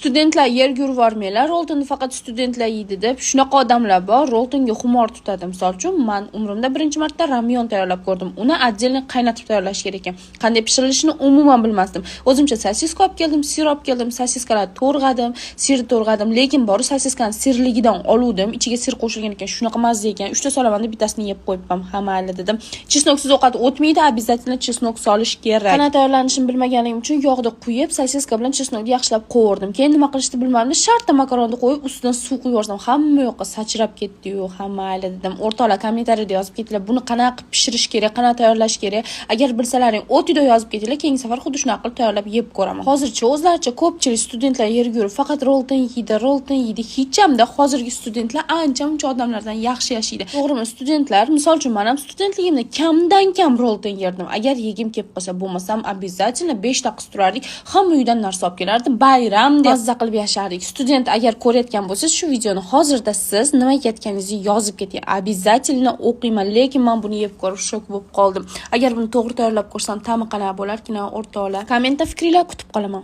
Studentlar yerga yurvormanglar, roltonni faqat studentlar yeydi deb shunaqa odamlar bor. Roltonga xumor tutadi. Misol uchun, men umrimda birinchi marta ramyon tayyorlab ko'rdim. Uni отдельно qaynatib tayyorlash kerak ekan. Qanday pishirilishini umuman bilmasdim. O'zimcha sosiska olib keldim, sir olib keldim, sosiskalarni to'rg'adim, sirni to'rg'adim, lekin bori sosiskani sirligidan oluvdim. Ichiga sir qo'shilgan ekan, shunaqa mazza ekan. 3 ta solaman deb bittasini yeb qo'yibman. Ha, mayli dedim. Chesnoksiz ovqat o'tmaydi, обязательно chesnok solish kerak. Qanday tayyorlanishini bilmaganim uchun yog'da quyib, sosiska bilan chesnokni yaxshilab qovurdim. Nima qilishni bilmadim. Shartta makaronni qo'yib, ustidan suv quyib yuborsam, hamma yoqqa sachrab ketdi-yu, mayli dedim. O'rtoqlar kommentariyada yozib ketinglar, buni qanaqa qilib pishirish kerak, qanaqa tayyorlash kerak. Agar bilsalaring, o'tida yozib ketinglar, keyingi safar xuddi shunaqa qilib tayyorlab yeb ko'raman. Hozircha o'zlaricha ko'pchilik studentlar yerga yurib, faqat rolton yeydi. Hech hamda hozirgi studentlar ancha-muncha odamlardan yaxshi yashaydi. To'g'rimi, studentlar, misol uchun men ham studentligimda kamdan kam rolton yerdim. Agar yegim kelib qolsa, bo'lmasam, обязательно 5 ta qiz turardik. Hamma uydan narsa olib kelardim. Bayram deb mazza qilib yashardik. Student agar ko'rayotgan bo'lsangiz, shu videoni hozirda siz nima yetganingizni yozib keting. Обязательно o'qiyman, lekin men buni yeb ko'rib shok bo'lib qoldim. Agar buni to'g'ri tayyorlab ko'rsam, ta'mi qanaqa bo'larkin, o'rtoqlar? Kommentda fikringlarni kutib qolaman.